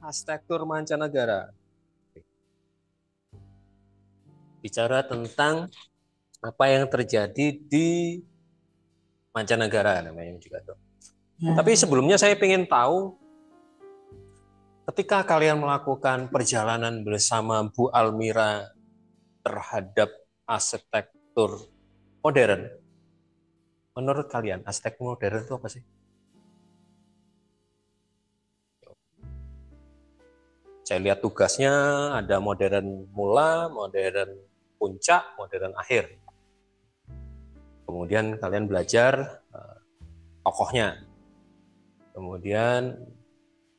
arsitektur mancanegara. Bicara tentang apa yang terjadi di mancanegara namanya juga tuh. Tapi sebelumnya saya ingin tahu, ketika kalian melakukan perjalanan bersama Bu Almira terhadap arsitektur modern, menurut kalian arsitektur modern itu apa sih? Saya lihat tugasnya ada modern mula, modern puncak, modern akhir. Kemudian kalian belajar tokohnya. Kemudian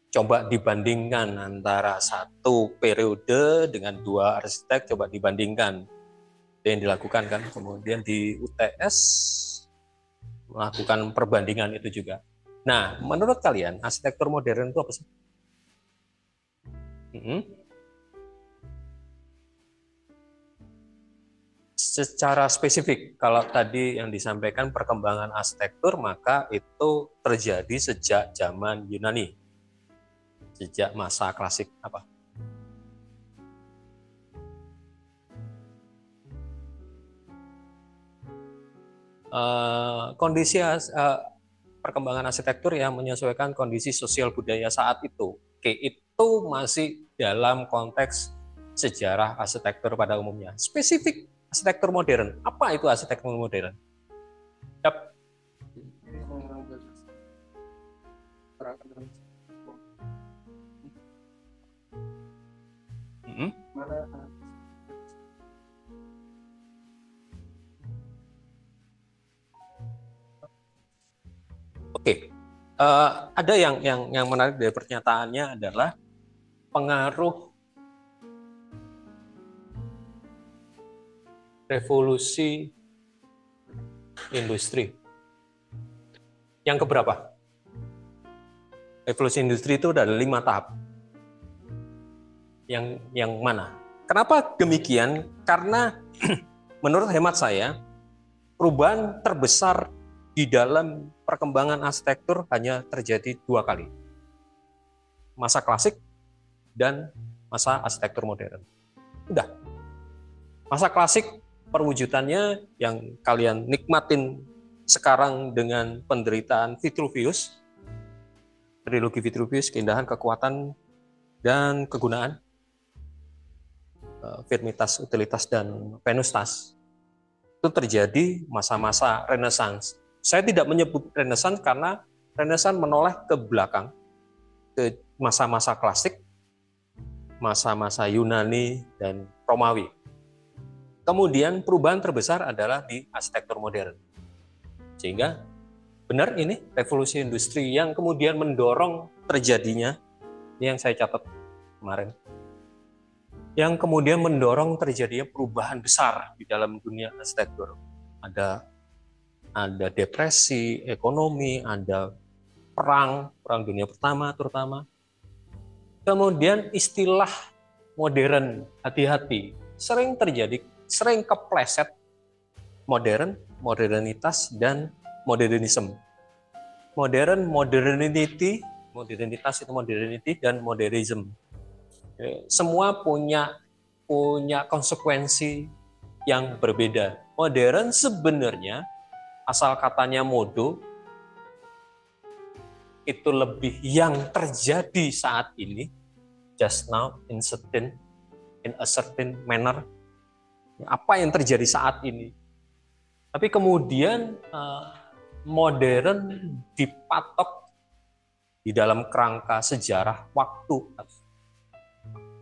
coba dibandingkan antara satu periode dengan dua arsitek, coba dibandingkan. Itu yang dilakukan kan. Kemudian di UTS melakukan perbandingan itu juga. Nah, menurut kalian arsitektur modern itu apa sih? Secara spesifik, kalau tadi yang disampaikan perkembangan arsitektur, maka itu terjadi sejak zaman Yunani, sejak masa klasik apa? Kondisi perkembangan arsitektur yang menyesuaikan kondisi sosial budaya saat itu. Oke, itu masih dalam konteks sejarah arsitektur pada umumnya. Spesifik arsitektur modern, apa itu arsitektur modern? Yap. Oke, ada yang menarik dari pernyataannya adalah pengaruh revolusi industri. Yang keberapa? Revolusi industri itu ada 5 tahap. Yang mana? Kenapa demikian? Karena menurut hemat saya, perubahan terbesar di dalam perkembangan arsitektur hanya terjadi 2 kali. Masa klasik dan masa arsitektur modern. Udah. Masa klasik perwujudannya yang kalian nikmatin sekarang dengan penderitaan Vitruvius, trilogi Vitruvius, keindahan, kekuatan, dan kegunaan, firmitas, utilitas, dan venustas, itu terjadi masa-masa Renaissance. Saya tidak menyebut Renaissance karena Renaissance menoleh ke belakang, ke masa-masa klasik, masa-masa Yunani dan Romawi. Kemudian perubahan terbesar adalah di arsitektur modern. Sehingga benar ini revolusi industri yang kemudian mendorong terjadinya, ini yang saya catat kemarin, yang kemudian mendorong terjadinya perubahan besar di dalam dunia arsitektur. Ada depresi ekonomi, ada perang dunia pertama terutama. Kemudian istilah modern, hati-hati, sering terjadi, sering kepleset modern, modernitas, dan modernisme. Modernity, modernitas itu modernity, dan modernism. Semua punya konsekuensi yang berbeda. Modern sebenarnya asal katanya modo, itu lebih yang terjadi saat ini, just now, in a certain manner, apa yang terjadi saat ini. Tapi kemudian modern dipatok di dalam kerangka sejarah waktu,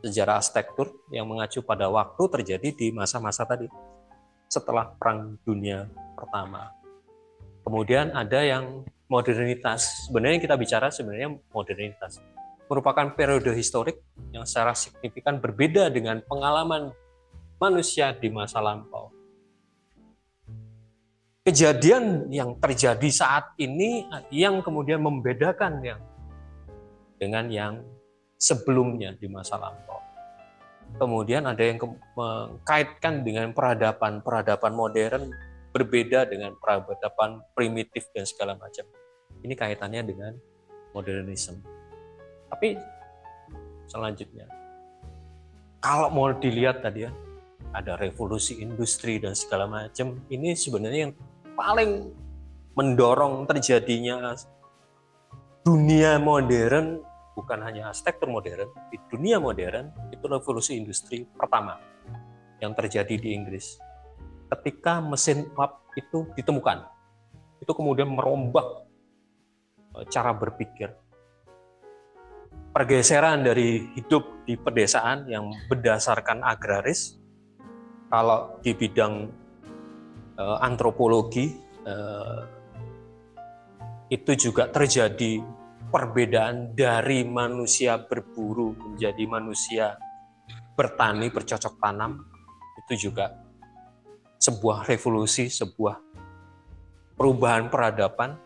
sejarah arsitektur yang mengacu pada waktu terjadi di masa-masa tadi setelah Perang Dunia Pertama. Kemudian ada yang modernitas. Sebenarnya kita bicara sebenarnya modernitas merupakan periode historik yang secara signifikan berbeda dengan pengalaman manusia di masa lampau. Kejadian yang terjadi saat ini yang kemudian membedakan dengan yang sebelumnya di masa lampau. Kemudian ada yang mengkaitkan dengan peradaban modern berbeda dengan peradaban primitif dan segala macam. Ini kaitannya dengan modernisme. Tapi selanjutnya. Kalau mau dilihat tadi ya, ada revolusi industri dan segala macam. Ini sebenarnya yang paling mendorong terjadinya dunia modern, bukan hanya arsitektur modern, di dunia modern itu revolusi industri pertama yang terjadi di Inggris. Ketika mesin uap itu ditemukan, itu kemudian merombak cara berpikir. Pergeseran dari hidup di pedesaan yang berdasarkan agraris, kalau di bidang antropologi itu juga terjadi perbedaan dari manusia berburu menjadi manusia bertani, bercocok tanam. Itu juga sebuah revolusi, sebuah perubahan peradaban.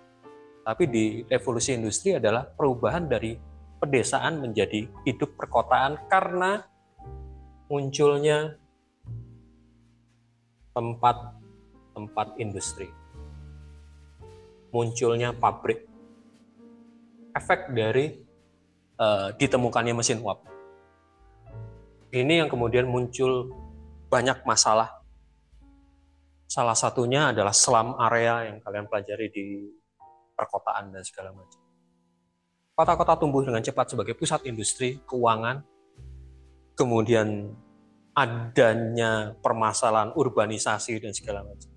Tapi di revolusi industri adalah perubahan dari pedesaan menjadi hidup perkotaan karena munculnya tempat industri, munculnya pabrik, efek dari ditemukannya mesin uap. Ini yang kemudian muncul banyak masalah. Salah satunya adalah slum area yang kalian pelajari di perkotaan dan segala macam. Kota-kota tumbuh dengan cepat sebagai pusat industri, keuangan, kemudian adanya permasalahan urbanisasi dan segala macam.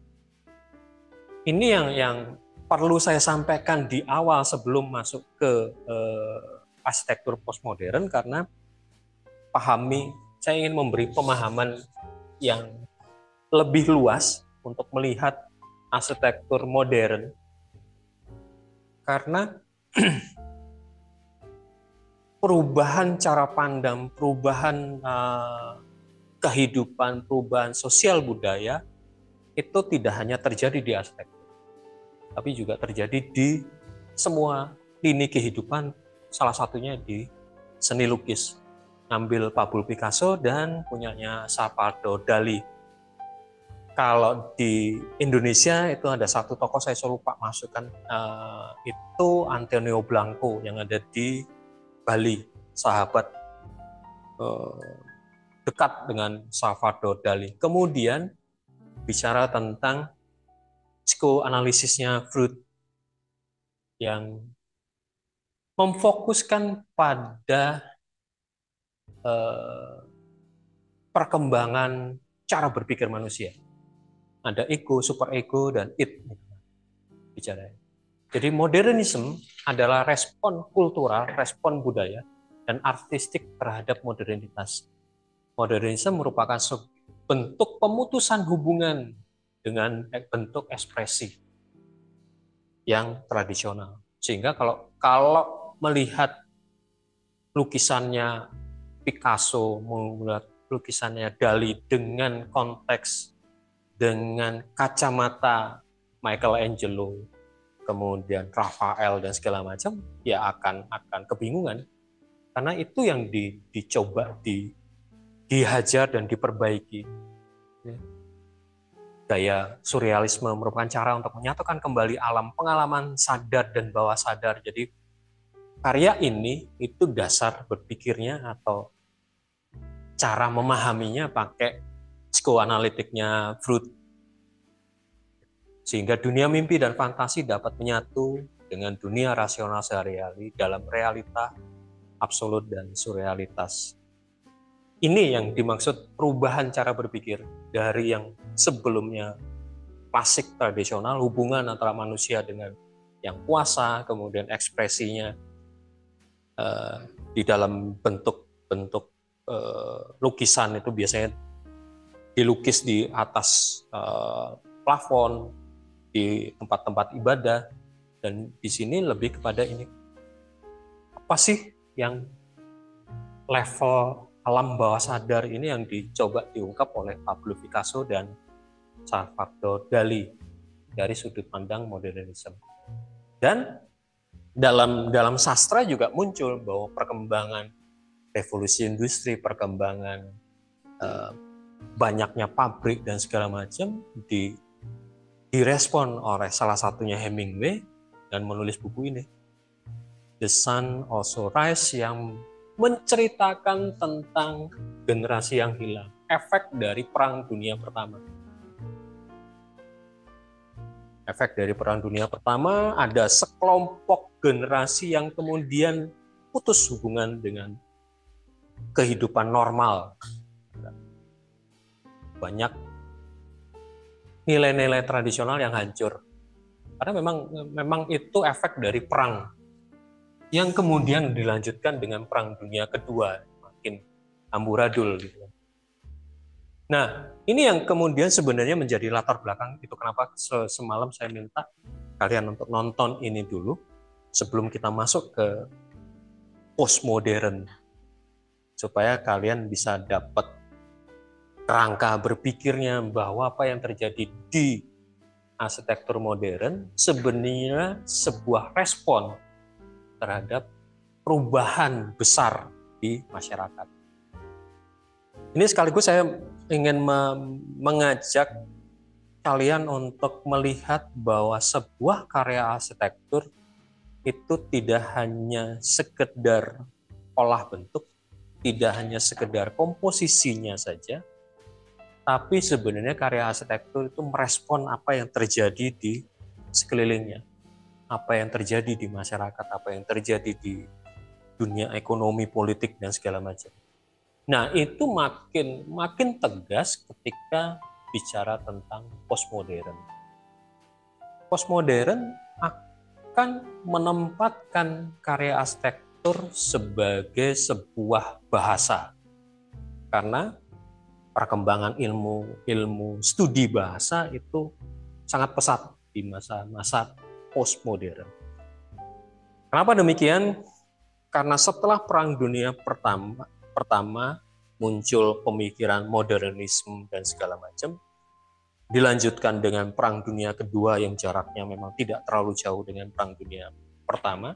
Ini yang perlu saya sampaikan di awal sebelum masuk ke arsitektur postmodern, karena saya ingin memberi pemahaman yang lebih luas untuk melihat arsitektur modern. Karena perubahan cara pandang, perubahan kehidupan, perubahan sosial budaya itu tidak hanya terjadi di arsitektur, tapi juga terjadi di semua lini kehidupan, salah satunya di seni lukis. Ngambil Pablo Picasso dan punyanya Salvador Dali. Kalau di Indonesia itu ada satu tokoh, saya lupa masukkan, itu Antonio Blanco yang ada di Bali, sahabat dekat dengan Salvador Dali. Kemudian bicara tentang psikoanalisisnya Freud yang memfokuskan pada perkembangan cara berpikir manusia. Ada ego, superego, dan id. Bicara. Jadi modernisme adalah respon kultural, respon budaya, dan artistik terhadap modernitas. Modernisme merupakan bentuk pemutusan hubungan dengan bentuk ekspresi yang tradisional. Sehingga kalau melihat lukisannya Picasso, melihat lukisannya Dali dengan konteks, dengan kacamata Michelangelo, kemudian Rafael dan segala macam, ya akan kebingungan, karena itu yang dicoba dihajar dan diperbaiki. Gaya surrealisme merupakan cara untuk menyatukan kembali alam, pengalaman sadar dan bawah sadar. Jadi karya ini itu dasar berpikirnya atau cara memahaminya pakai psikoanalitiknya Freud. Sehingga dunia mimpi dan fantasi dapat menyatu dengan dunia rasional sehari-hari dalam realita absolut dan surrealitas. Ini yang dimaksud perubahan cara berpikir dari yang sebelumnya klasik tradisional, hubungan antara manusia dengan yang kuasa, kemudian ekspresinya di dalam bentuk lukisan itu biasanya dilukis di atas plafon, di tempat-tempat ibadah, dan di sini lebih kepada ini, apa sih yang level alam bawah sadar ini yang dicoba diungkap oleh Pablo Picasso dan Salvador Dali dari sudut pandang modernisme. Dan dalam sastra juga muncul bahwa perkembangan revolusi industri, perkembangan banyaknya pabrik dan segala macam direspon oleh salah satunya Hemingway dan menulis buku ini, The Sun Also Rise, yang menceritakan tentang generasi yang hilang, efek dari Perang Dunia Pertama. Efek dari Perang Dunia Pertama, ada sekelompok generasi yang kemudian putus hubungan dengan kehidupan normal. Banyak nilai-nilai tradisional yang hancur. Karena memang itu efek dari perang yang kemudian dilanjutkan dengan Perang Dunia Kedua, makin amburadul gitu. Nah, ini yang kemudian sebenarnya menjadi latar belakang itu kenapa semalam saya minta kalian untuk nonton ini dulu sebelum kita masuk ke postmodern, supaya kalian bisa dapat kerangka berpikirnya bahwa apa yang terjadi di arsitektur modern sebenarnya sebuah respon terhadap perubahan besar di masyarakat. Ini sekaligus saya ingin mengajak kalian untuk melihat bahwa sebuah karya arsitektur itu tidak hanya sekedar olah bentuk, tidak hanya sekedar komposisinya saja, tapi sebenarnya karya arsitektur itu merespon apa yang terjadi di sekelilingnya, apa yang terjadi di masyarakat, apa yang terjadi di dunia ekonomi, politik, dan segala macam. Nah, itu makin tegas ketika bicara tentang postmodern. Postmodern akan menempatkan karya arsitektur sebagai sebuah bahasa. Karena perkembangan ilmu studi bahasa itu sangat pesat di masa-masa postmodern. Kenapa demikian? Karena setelah Perang Dunia Pertama muncul pemikiran modernisme dan segala macam, dilanjutkan dengan Perang Dunia Kedua yang jaraknya memang tidak terlalu jauh dengan Perang Dunia Pertama.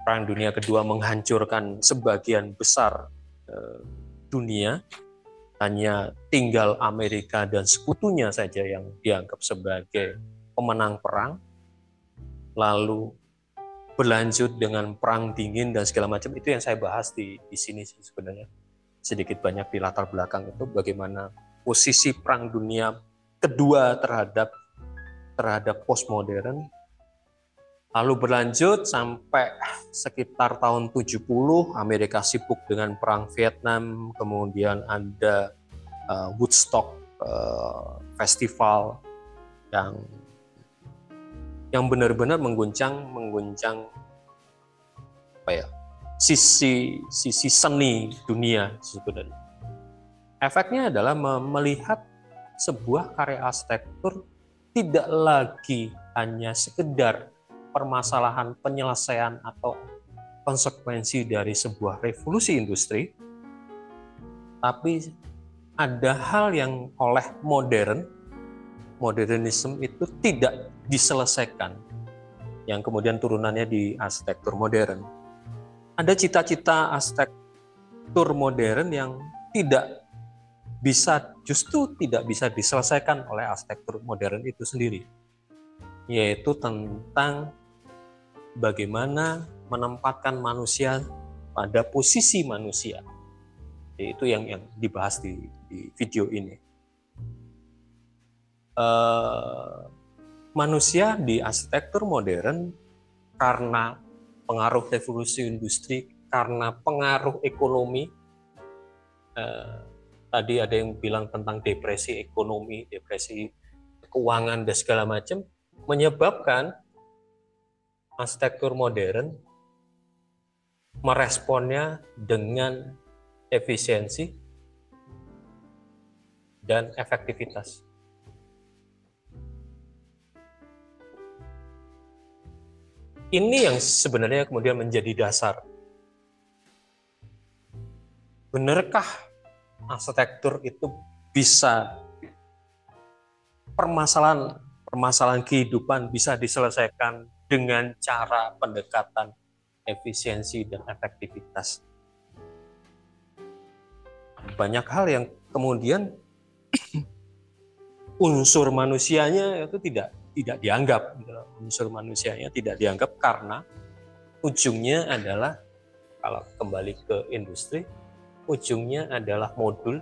Perang Dunia Kedua menghancurkan sebagian besar dunia, hanya tinggal Amerika dan sekutunya saja yang dianggap sebagai pemenang perang. Lalu berlanjut dengan Perang Dingin dan segala macam, itu yang saya bahas di sini sebenarnya. Sedikit banyak di latar belakang itu bagaimana posisi Perang Dunia Kedua terhadap postmodern. Lalu berlanjut sampai sekitar tahun 70, Amerika sibuk dengan Perang Vietnam, kemudian ada Woodstock Festival yang benar-benar mengguncang apa ya, sisi seni dunia sebenarnya. Efeknya adalah melihat sebuah karya arsitektur tidak lagi hanya sekedar permasalahan penyelesaian atau konsekuensi dari sebuah revolusi industri, tapi ada hal yang oleh modernisme itu tidak diselesaikan, yang kemudian turunannya di arsitektur modern. Ada cita-cita arsitektur modern yang justru tidak bisa diselesaikan oleh arsitektur modern itu sendiri, yaitu tentang bagaimana menempatkan manusia pada posisi manusia. Itu yang dibahas di video ini. Manusia di arsitektur modern karena pengaruh revolusi industri, karena pengaruh ekonomi, tadi ada yang bilang tentang depresi ekonomi, depresi keuangan dan segala macam, menyebabkan arsitektur modern meresponnya dengan efisiensi dan efektivitas. Ini yang sebenarnya kemudian menjadi dasar. Benarkah arsitektur itu bisa permasalahan kehidupan bisa diselesaikan dengan cara pendekatan efisiensi dan efektivitas? Banyak hal yang kemudian unsur manusianya itu tidak dianggap. Unsur manusianya tidak dianggap karena ujungnya adalah kalau kembali ke industri, ujungnya adalah modul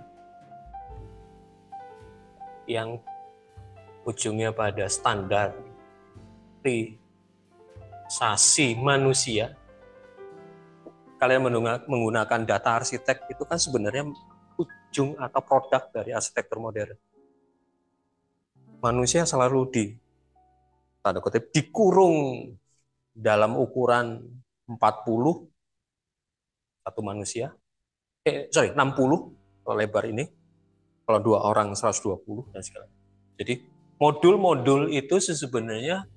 yang ujungnya pada standarisasi manusia. Kalian menggunakan data arsitek itu kan sebenarnya ujung atau produk dari arsitektur modern. Manusia selalu tanda kutip dikurung dalam ukuran 40 satu manusia. 60 kalau lebar ini. Kalau 2 orang 120 dan segala. Jadi modul-modul itu sebenarnya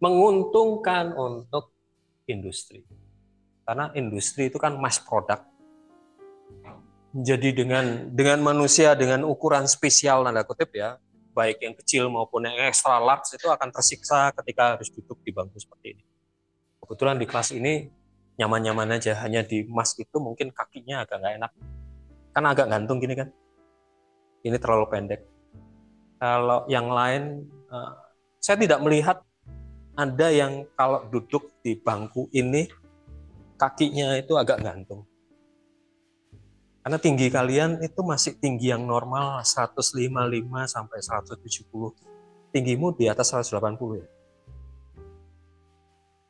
menguntungkan untuk industri. Karena industri itu kan mass product. Jadi dengan manusia dengan ukuran spesial tanda kutip ya, baik yang kecil maupun yang extra large itu akan tersiksa ketika harus duduk di bangku seperti ini. Kebetulan di kelas ini nyaman-nyaman aja, hanya di mas itu mungkin kakinya agak nggak enak. Kan agak gantung gini kan. Ini terlalu pendek. Kalau yang lain, saya tidak melihat ada yang kalau duduk di bangku ini kakinya itu agak gantung. Karena tinggi kalian itu masih tinggi yang normal 155 sampai 170. Tinggimu di atas 180 ya.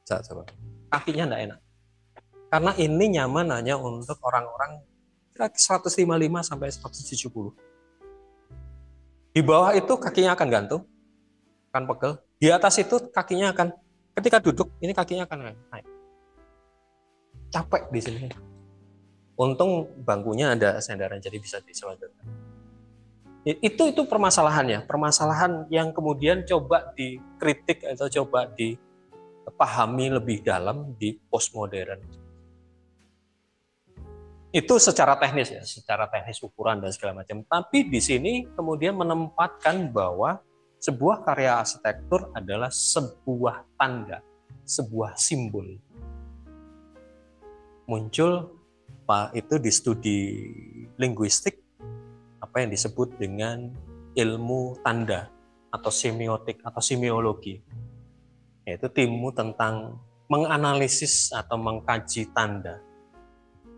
Coba. Kakinya enggak enak. Karena ini nyaman hanya untuk orang-orang 155 sampai 170. Di bawah itu kakinya akan gantung, akan pegel. Di atas itu kakinya akan, ketika duduk ini kakinya akan naik. Capek di sini. Untung bangkunya ada sandaran jadi bisa diselatkan. Itu permasalahannya, permasalahan yang kemudian coba dikritik atau coba dipahami lebih dalam di postmodern. Itu secara teknis ya, secara teknis ukuran dan segala macam. Tapi di sini kemudian menempatkan bahwa sebuah karya arsitektur adalah sebuah tanda, sebuah simbol. Muncul itu di studi linguistik apa yang disebut dengan ilmu tanda atau semiotik atau semiologi. Yaitu ilmu tentang menganalisis atau mengkaji tanda.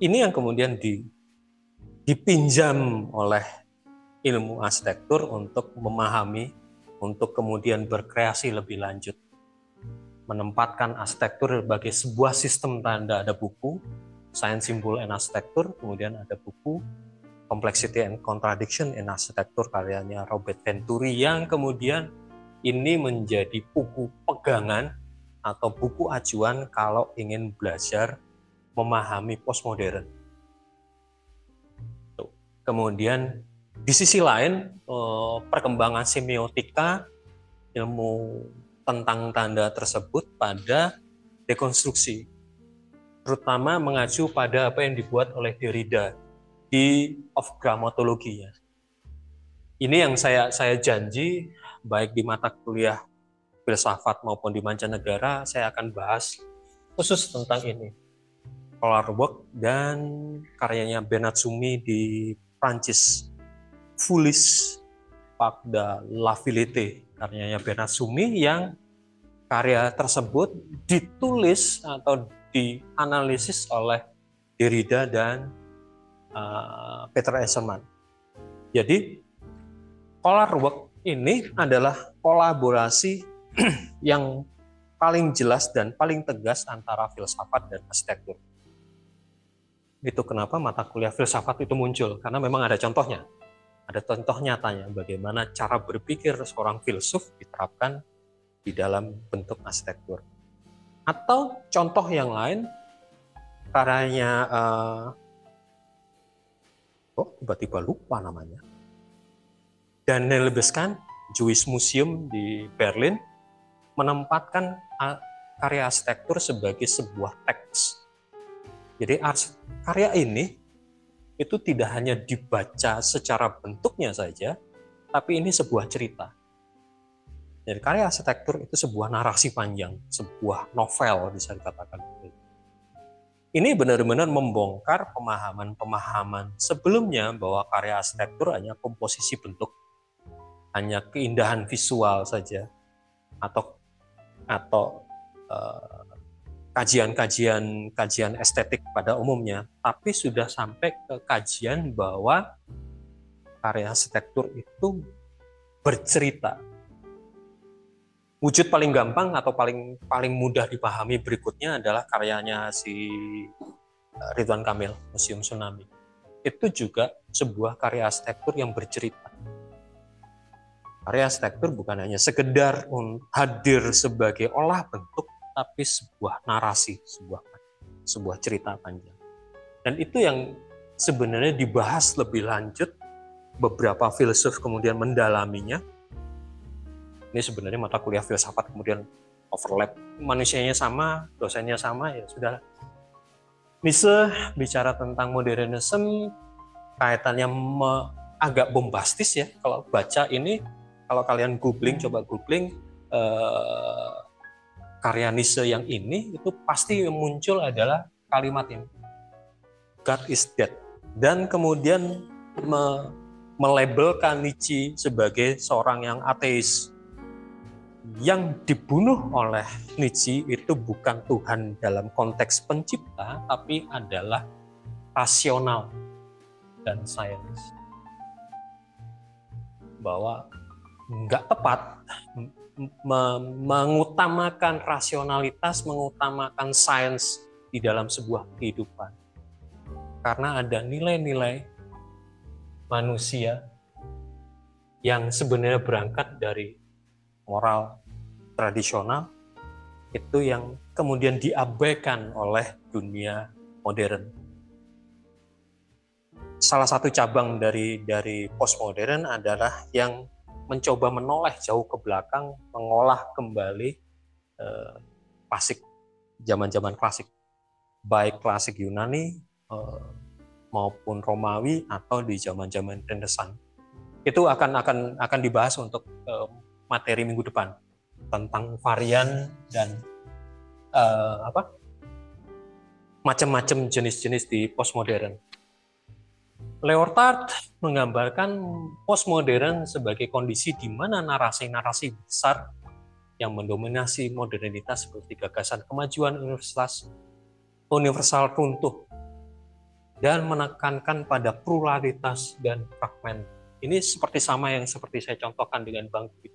Ini yang kemudian dipinjam oleh ilmu arsitektur untuk memahami, untuk kemudian berkreasi lebih lanjut. Menempatkan arsitektur sebagai sebuah sistem tanda. Ada buku, Science, Symbol, and Architecture, kemudian ada buku Complexity and Contradiction in Architecture karyanya Robert Venturi, yang kemudian ini menjadi buku pegangan atau buku acuan kalau ingin belajar memahami postmodern. Kemudian di sisi lain perkembangan semiotika, ilmu tentang tanda tersebut pada dekonstruksi, terutama mengacu pada apa yang dibuat oleh Derrida di Of Grammatology-nya. Ini yang saya janji baik di mata kuliah filsafat maupun di mancanegara saya akan bahas khusus tentang ini. Polar Work dan karyanya Bernard Sumi di Prancis, Foulis Parc de la Vérité, karyanya Bernard Sumi, yang karya tersebut ditulis atau dianalisis oleh Derrida dan Peter Eisenman. Jadi Polar Work ini adalah kolaborasi yang paling jelas dan paling tegas antara filsafat dan arsitektur. Itu kenapa mata kuliah filsafat itu muncul, karena memang ada contohnya. Ada contoh nyatanya bagaimana cara berpikir seorang filsuf diterapkan di dalam bentuk arsitektur. Atau contoh yang lain, karyanya tiba-tiba lupa namanya, Daniel Libeskind, Jewish Museum di Berlin, menempatkan karya arsitektur sebagai sebuah teks. Jadi karya ini itu tidak hanya dibaca secara bentuknya saja, tapi ini sebuah cerita. Jadi karya arsitektur itu sebuah narasi panjang, sebuah novel bisa dikatakan. Ini benar-benar membongkar pemahaman-pemahaman sebelumnya bahwa karya arsitektur hanya komposisi bentuk, hanya keindahan visual saja, atau kajian estetik pada umumnya, tapi sudah sampai ke kajian bahwa karya arsitektur itu bercerita. Wujud paling gampang atau paling mudah dipahami berikutnya adalah karyanya si Ridwan Kamil, Museum Tsunami. Itu juga sebuah karya arsitektur yang bercerita. Karya arsitektur bukan hanya sekedar hadir sebagai olah bentuk, tapi sebuah narasi, sebuah cerita panjang. Dan itu yang sebenarnya dibahas lebih lanjut, beberapa filsuf kemudian mendalaminya. Ini sebenarnya mata kuliah filsafat kemudian overlap, manusianya sama, dosennya sama, ya sudah. Nietzsche bicara tentang modernisme, kaitannya agak bombastis ya. Kalau baca ini, kalau kalian coba googling karya Nietzsche yang ini, itu pasti yang muncul adalah kalimat ini, God is dead. Dan kemudian melabelkan Nietzsche sebagai seorang yang ateis. Yang dibunuh oleh Nietzsche itu bukan Tuhan dalam konteks pencipta, tapi adalah rasional dan sains. Bahwa nggak tepat mengutamakan rasionalitas, mengutamakan sains di dalam sebuah kehidupan. Karena ada nilai-nilai manusia yang sebenarnya berangkat dari moral tradisional, itu yang kemudian diabaikan oleh dunia modern. Salah satu cabang dari postmodern adalah yang mencoba menoleh jauh ke belakang, mengolah kembali klasik, zaman-zaman klasik, baik klasik Yunani maupun Romawi atau di zaman-zaman Renaissance. Itu akan dibahas untuk materi minggu depan tentang varian dan macam-macam jenis-jenis di postmodern. Lyotard menggambarkan postmodern sebagai kondisi di mana narasi-narasi besar yang mendominasi modernitas seperti gagasan kemajuan universal runtuh dan menekankan pada pluralitas dan fragmen. Ini seperti saya contohkan dengan Bang Budi.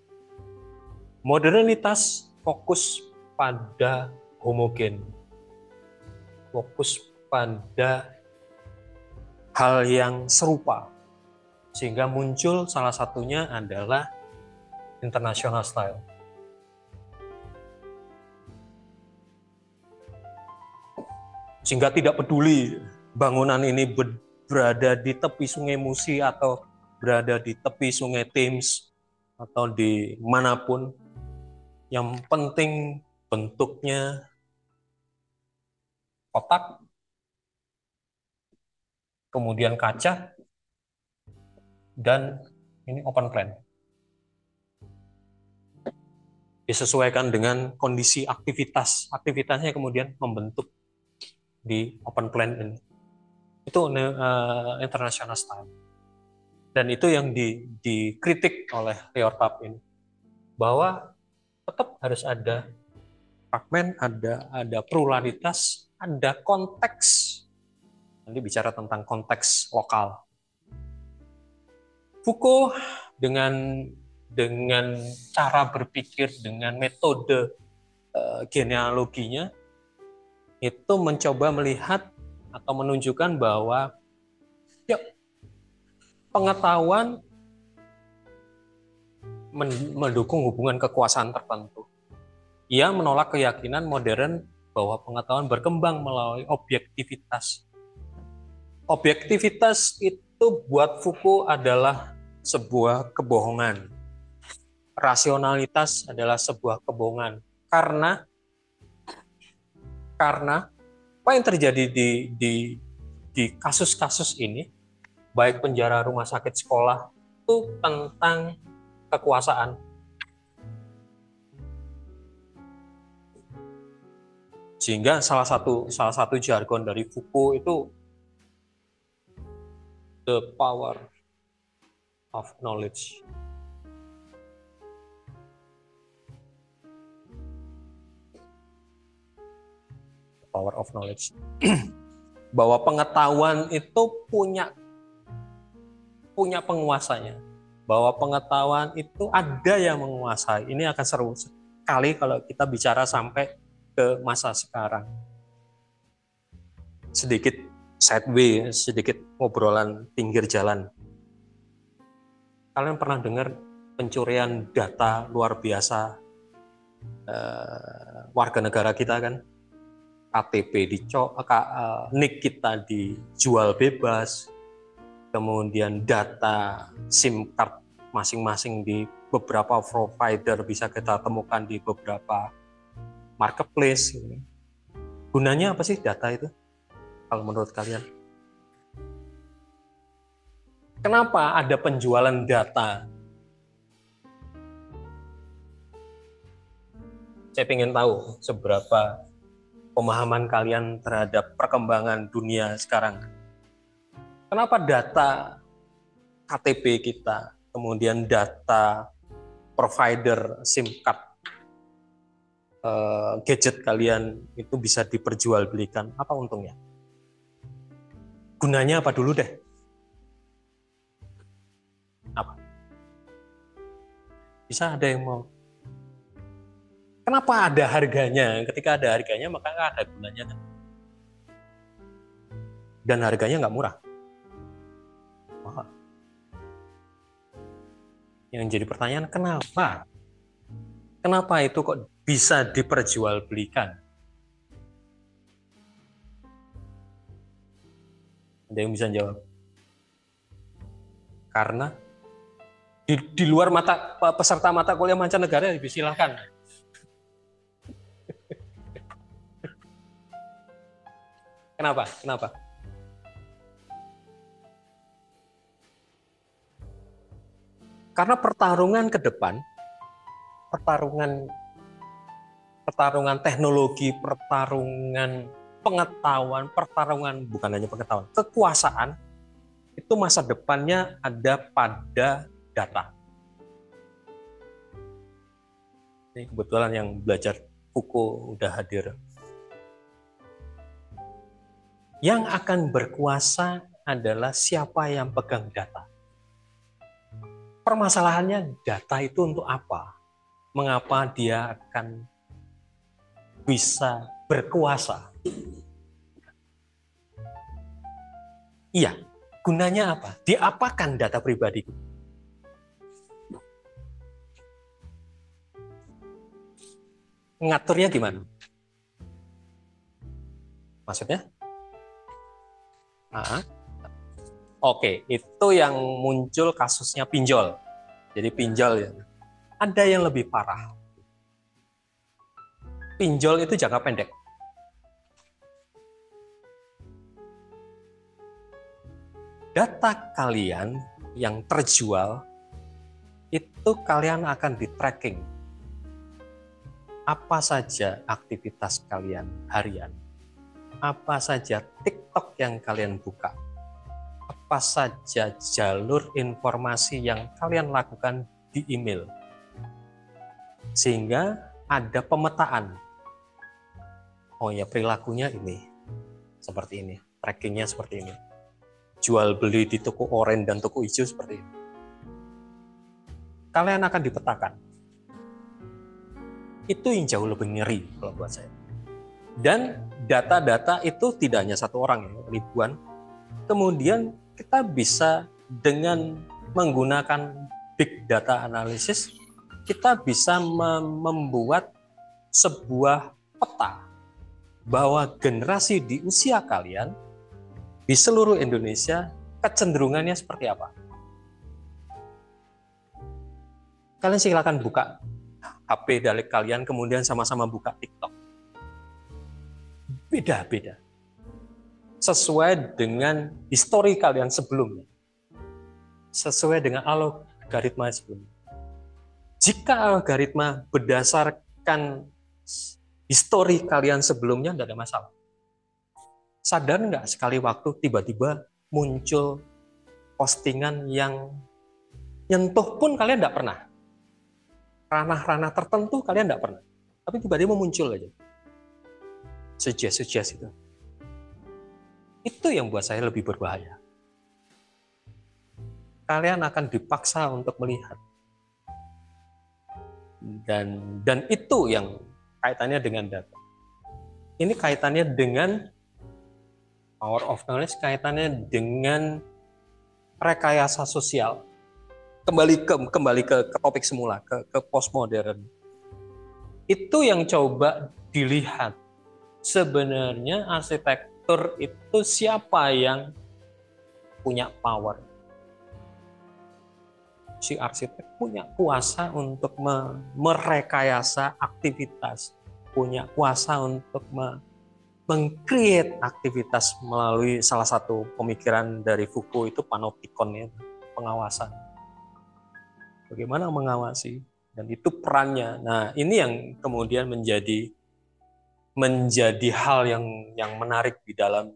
Modernitas fokus pada homogen, fokus pada hal yang serupa, sehingga muncul salah satunya adalah international style. Sehingga tidak peduli bangunan ini berada di tepi sungai Musi atau berada di tepi sungai Thames atau di manapun, yang penting bentuknya kotak, kemudian kaca, dan ini open plan. Disesuaikan dengan kondisi aktivitasnya kemudian membentuk di open plan ini. Itu international style. Dan itu yang dikritik oleh Lyotard ini, bahwa tetap harus ada fragmen, ada pluralitas, ada konteks. Nanti bicara tentang konteks lokal. Foucault dengan cara berpikir, dengan metode genealoginya, itu mencoba melihat atau menunjukkan bahwa pengetahuan mendukung hubungan kekuasaan tertentu. Ia menolak keyakinan modern bahwa pengetahuan berkembang melalui objektivitas. Objektivitas itu buat Foucault adalah sebuah kebohongan. Rasionalitas adalah sebuah kebohongan. Karena apa yang terjadi di kasus-kasus ini, baik penjara, rumah sakit, sekolah, itu tentang kekuasaan. Sehingga salah satu jargon dari Foucault itu the power of knowledge. power of knowledge. Bahwa pengetahuan itu punya penguasanya. Bahwa pengetahuan itu ada yang menguasai. Ini akan seru sekali kalau kita bicara sampai ke masa sekarang. Sedikit sideway, sedikit obrolan pinggir jalan. Kalian pernah dengar pencurian data luar biasa warga negara kita kan? KTP NIK kita dijual bebas, kemudian data SIM card masing-masing di beberapa provider bisa kita temukan di beberapa marketplace. Gunanya apa sih data itu? Kalau menurut kalian? Kenapa ada penjualan data? Saya ingin tahu seberapa pemahaman kalian terhadap perkembangan dunia sekarang. Kenapa data KTP kita, kemudian data provider SIM card, gadget kalian itu bisa diperjualbelikan? Apa untungnya? Gunanya apa dulu deh? Apa? Bisa ada yang mau? Kenapa ada harganya? Ketika ada harganya, maka ada gunanya. Dan harganya nggak murah. Mahal. Yang jadi pertanyaan, kenapa? Kenapa itu kok bisa diperjualbelikan? Ada yang bisa jawab? Karena di luar peserta mata kuliah mancanegara, silahkan. Kenapa? Karena pertarungan ke depan, pertarungan teknologi, pertarungan pengetahuan, bukan hanya pengetahuan, kekuasaan, itu masa depannya ada pada data. Ini kebetulan yang belajar Foucault udah hadir. Yang akan berkuasa adalah siapa yang pegang data. Permasalahannya, data itu untuk apa? Mengapa dia akan bisa berkuasa? Iya, gunanya apa? Diapakan data pribadi? Ngaturnya gimana? Maksudnya? Oke, itu yang muncul kasusnya pinjol. Jadi pinjol ya. Ada yang lebih parah. Pinjol itu jangka pendek. Data kalian yang terjual itu kalian akan di-tracking. Apa saja aktivitas kalian harian? Apa saja TikTok yang kalian buka? Apa saja jalur informasi yang kalian lakukan di email? Sehingga ada pemetaan. Oh ya, perilakunya ini, seperti ini. Trackingnya seperti ini. Jual beli di toko oranye dan toko hijau seperti ini. Kalian akan dipetakan. Itu yang jauh lebih ngeri kalau buat saya. Dan data-data itu tidak hanya satu orang, ya, ribuan. Kemudian kita bisa dengan menggunakan big data analysis, kita bisa membuat sebuah peta bahwa generasi di usia kalian di seluruh Indonesia kecenderungannya seperti apa. Kalian silakan buka HP dari kalian, kemudian sama-sama buka TikTok. Beda-beda. Sesuai dengan histori kalian sebelumnya. Sesuai dengan algoritma sebelumnya. Jika algoritma berdasarkan histori kalian sebelumnya, tidak ada masalah. Sadar nggak sekali waktu tiba-tiba muncul postingan yang nyentuh pun kalian tidak pernah. Ranah-ranah tertentu kalian tidak pernah. Tapi tiba-tiba muncul aja. suggest itu yang buat saya lebih berbahaya. Kalian akan dipaksa untuk melihat, dan itu yang kaitannya dengan data. Ini kaitannya dengan power of knowledge, kaitannya dengan rekayasa sosial. Kembali ke topik semula, ke postmodern. Itu yang coba dilihat. Sebenarnya arsitektur itu siapa yang punya power? Si arsitek punya kuasa untuk merekayasa aktivitas, punya kuasa untuk meng-create aktivitas melalui salah satu pemikiran dari Foucault itu panoptikon, ya, pengawasan. Bagaimana mengawasi, dan itu perannya. Nah, ini yang kemudian menjadi hal yang menarik di dalam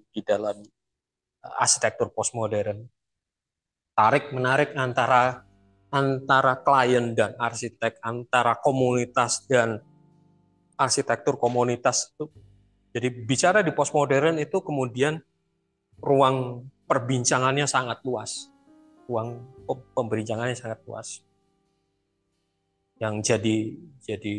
arsitektur postmodern. Tarik menarik antara klien dan arsitek, antara komunitas dan arsitektur komunitas itu. Jadi bicara di postmodern itu kemudian ruang perbincangannya sangat luas. Ruang pembincangannya sangat luas. Yang jadi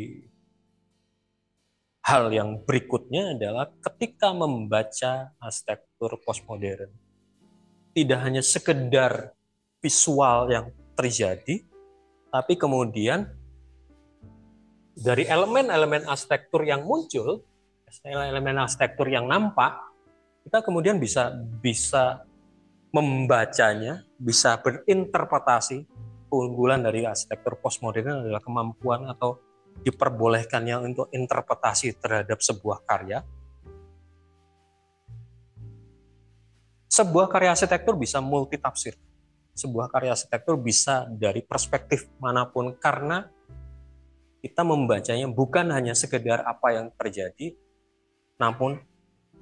hal yang berikutnya adalah ketika membaca arsitektur postmodern, tidak hanya sekedar visual yang terjadi, tapi kemudian dari elemen-elemen arsitektur yang muncul, elemen arsitektur yang nampak, kita kemudian bisa membacanya, bisa berinterpretasi. Keunggulan dari arsitektur postmodern adalah kemampuan atau diperbolehkannya untuk interpretasi terhadap sebuah karya. Sebuah karya arsitektur bisa multitafsir. Sebuah karya arsitektur bisa dari perspektif manapun, karena kita membacanya bukan hanya sekedar apa yang terjadi, namun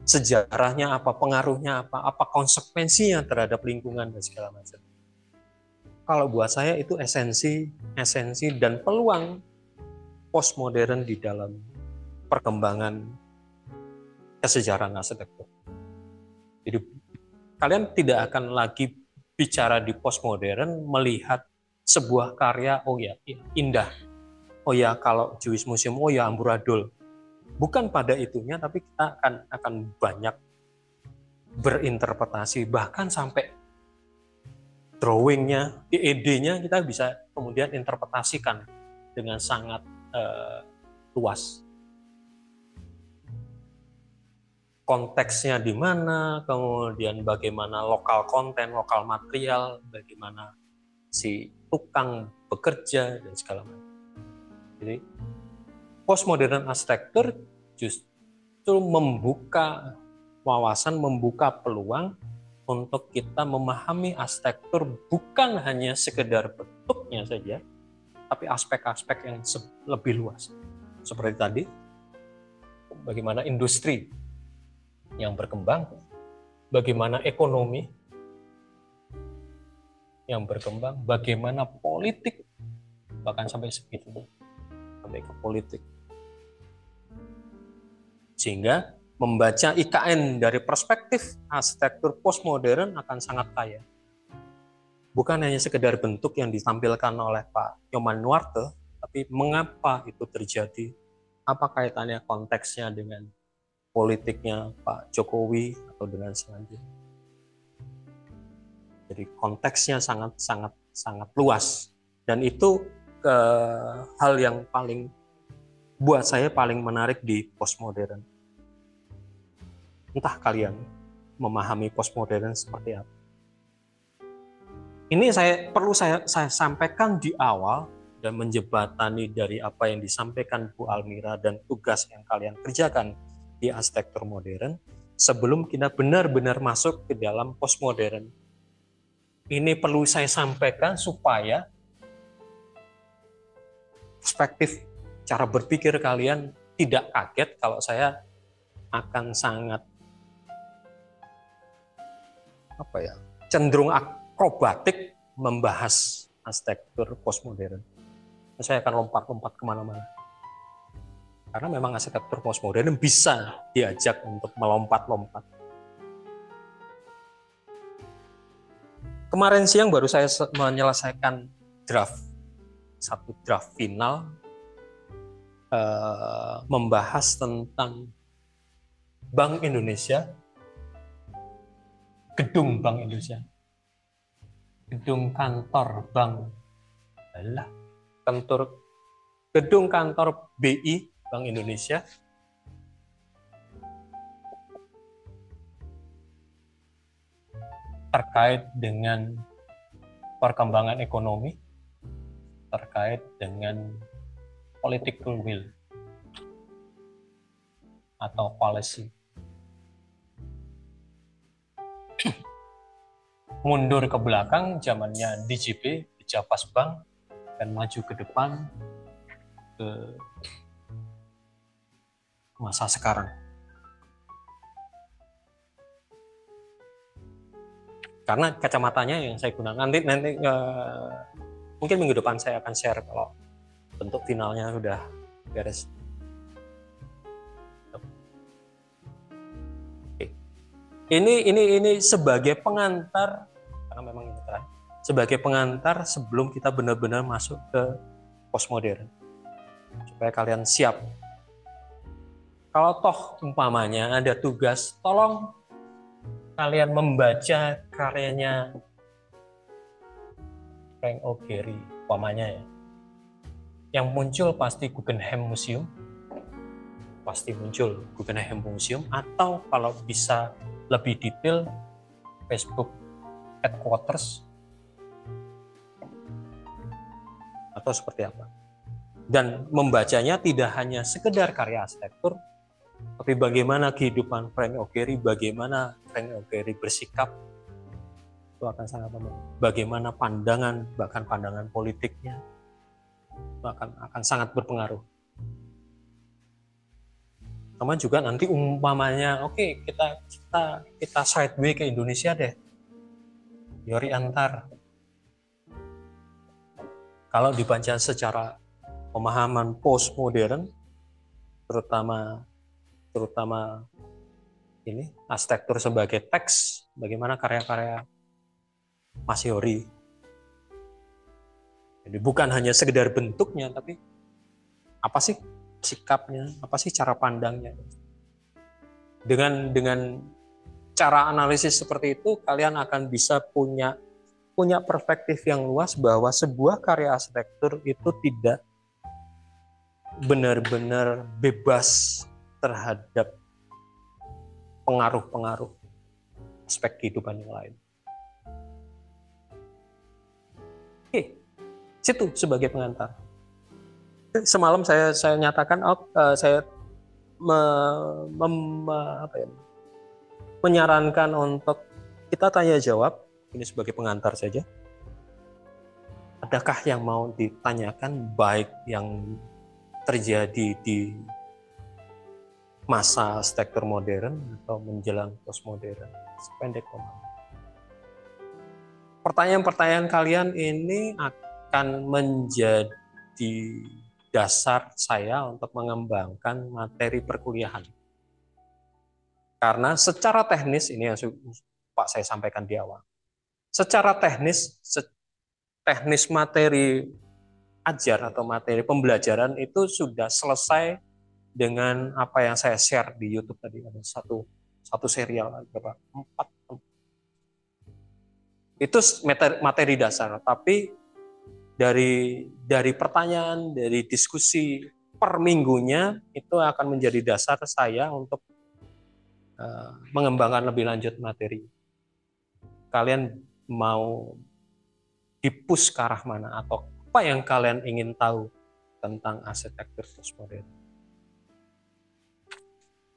sejarahnya apa, pengaruhnya apa konsekuensinya terhadap lingkungan dan segala macam. Kalau buat saya itu esensi dan peluang postmodern di dalam perkembangan kesejarahan arsitektur. Jadi kalian tidak akan lagi bicara di postmodern melihat sebuah karya, oh ya indah, oh ya kalau Jewish Museum, oh ya amburadul. Bukan pada itunya, tapi kita akan banyak berinterpretasi, bahkan sampai drawingnya, EED-nya kita bisa kemudian interpretasikan dengan sangat luas. Konteksnya di mana, kemudian bagaimana lokal konten, lokal material, bagaimana si tukang bekerja dan segala macam. Jadi postmodern arsitektur justru membuka wawasan, membuka peluang untuk kita memahami arsitektur bukan hanya sekedar bentuknya saja, tapi aspek-aspek yang lebih luas. Seperti tadi, bagaimana industri yang berkembang, bagaimana ekonomi yang berkembang, bagaimana politik, bahkan sampai segitu, sampai ke politik. Sehingga membaca IKN dari perspektif arsitektur postmodern akan sangat kaya. Bukan hanya sekedar bentuk yang ditampilkan oleh Pak Nyoman Nuarte, tapi mengapa itu terjadi, apa kaitannya konteksnya dengan politiknya Pak Jokowi atau dengan selanjutnya. Jadi konteksnya sangat luas, dan itu hal yang buat saya paling menarik di postmodern. Entah kalian memahami postmodern seperti apa. Ini perlu saya sampaikan di awal dan menjembatani dari apa yang disampaikan Bu Almira dan tugas yang kalian kerjakan di arsitektur modern sebelum kita benar-benar masuk ke dalam postmodern. Ini perlu saya sampaikan supaya perspektif cara berpikir kalian tidak kaget kalau saya akan sangat cenderung akrobatik membahas arsitektur postmodern. Saya akan lompat-lompat kemana-mana. Karena memang arsitektur postmodern bisa diajak untuk melompat-lompat. Kemarin siang baru saya menyelesaikan satu draft final membahas tentang Bank Indonesia, gedung Bank Indonesia, gedung kantor Bank, gedung kantor BI Bank Indonesia terkait dengan perkembangan ekonomi, terkait dengan political will atau policy. Mundur ke belakang zamannya DJP, Djapas Bank, dan maju ke depan ke masa sekarang. Karena kacamatanya yang saya gunakan nanti mungkin minggu depan saya akan share kalau bentuk finalnya sudah beres. Oke. Ini sebagai pengantar, karena memang ini terakhir, sebagai pengantar sebelum kita benar-benar masuk ke postmodern, supaya kalian siap. Kalau toh umpamanya ada tugas, tolong kalian membaca karyanya Frank O. Gehry, umpamanya ya. Yang muncul pasti Guggenheim Museum, atau kalau bisa lebih detail Facebook Headquarters, atau seperti apa. Dan membacanya tidak hanya sekedar karya arsitektur, tapi bagaimana kehidupan Frank O. Gehry, bagaimana Frank O. Gehry bersikap, itu akan sangat membantu. Bagaimana pandangan, bahkan pandangan politiknya, akan sangat berpengaruh. Sama juga nanti umpamanya, oke, kita sideway ke Indonesia deh, Yori Antar. Kalau dibaca secara pemahaman postmodern, terutama ini arsitektur sebagai teks, bagaimana karya-karya Mas Yori. Jadi bukan hanya sekedar bentuknya, tapi apa sih sikapnya, apa sih cara pandangnya. Dengan cara analisis seperti itu, kalian akan bisa punya perspektif yang luas bahwa sebuah karya arsitektur itu tidak benar-benar bebas terhadap pengaruh-pengaruh aspek kehidupan yang lain. Oke, situ sebagai pengantar. Semalam saya nyatakan, saya menyarankan untuk kita tanya jawab, ini sebagai pengantar saja. Adakah yang mau ditanyakan, baik yang terjadi di masa arsitektur modern atau menjelang postmodern? Sependek ngomong. Pertanyaan-pertanyaan kalian ini akan menjadi dasar saya untuk mengembangkan materi perkuliahan. Karena secara teknis, ini yang Pak saya sampaikan di awal, secara teknis materi ajar atau materi pembelajaran itu sudah selesai dengan apa yang saya share di YouTube tadi. Ada satu serial, berapa? 4. Itu materi dasar, tapi dari pertanyaan, dari diskusi per minggunya itu akan menjadi dasar saya untuk mengembangkan lebih lanjut materi. Kalian mau di-push ke arah mana, atau apa yang kalian ingin tahu tentang arsitektur postmodern?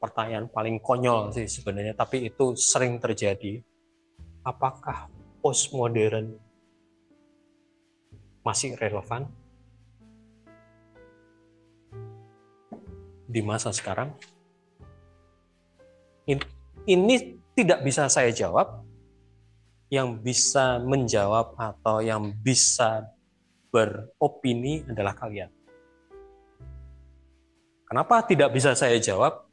Pertanyaan paling konyol sih sebenarnya, tapi itu sering terjadi. Apakah postmodern masih relevan di masa sekarang? Ini tidak bisa saya jawab. Yang bisa menjawab atau yang bisa beropini adalah kalian. Kenapa tidak bisa saya jawab?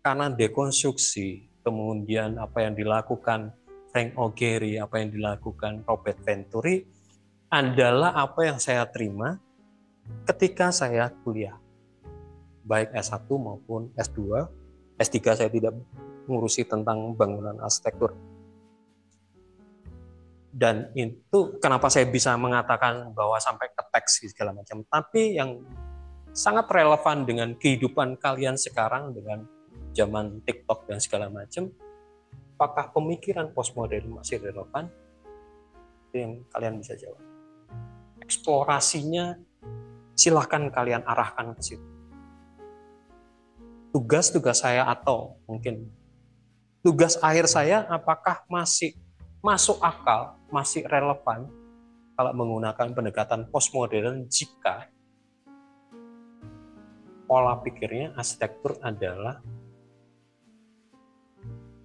Karena dekonstruksi, kemudian apa yang dilakukan Frank O'Gary, apa yang dilakukan Robert Venturi adalah apa yang saya terima ketika saya kuliah. Baik S1 maupun S2. S3 saya tidak mengurusi tentang bangunan arsitektur. Dan itu kenapa saya bisa mengatakan bahwa sampai ke teks segala macam. Tapi yang sangat relevan dengan kehidupan kalian sekarang dengan zaman TikTok dan segala macam, apakah pemikiran postmodern masih relevan? Itu yang kalian bisa jawab. Eksplorasinya silahkan kalian arahkan ke situ. Tugas-tugas saya atau mungkin tugas akhir saya apakah masih masuk akal, masih relevan kalau menggunakan pendekatan postmodern jika pola pikirnya arsitektur adalah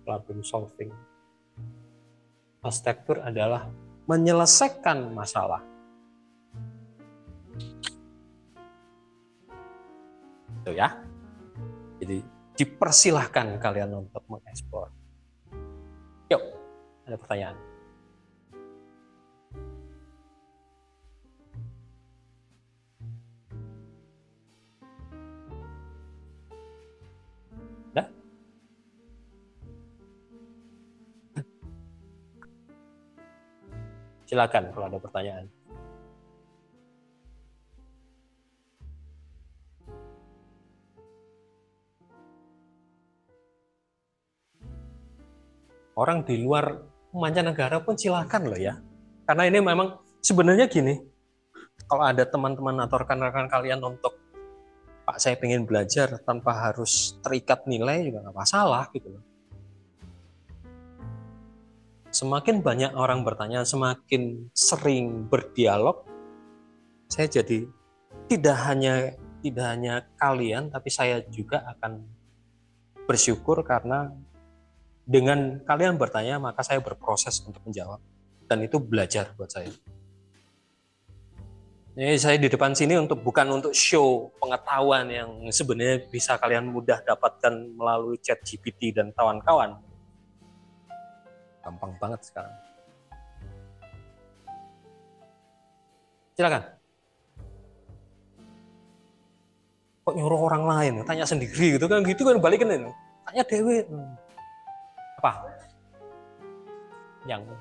problem solving. Arsitektur adalah menyelesaikan masalah. Itu ya. Jadi dipersilahkan kalian untuk mengeksplor. Yuk, ada pertanyaan. Udah? Silakan kalau ada pertanyaan. Orang di luar mancanegara pun silakan loh ya. Karena ini memang sebenarnya gini, kalau ada teman-teman atau rekan-rekan kalian untuk Pak saya pengen belajar tanpa harus terikat nilai juga nggak masalah gitu loh. Semakin banyak orang bertanya, semakin sering berdialog, saya jadi tidak hanya kalian, tapi saya juga akan bersyukur karena dengan kalian bertanya, maka saya berproses untuk menjawab. Dan itu belajar buat saya. Jadi saya di depan sini bukan untuk show pengetahuan yang sebenarnya bisa kalian mudah dapatkan melalui ChatGPT dan kawan-kawan. Gampang banget sekarang. Silakan. Kok nyuruh orang lain, tanya sendiri gitu kan balikin ini. Tanya Dewi. Apa? Yang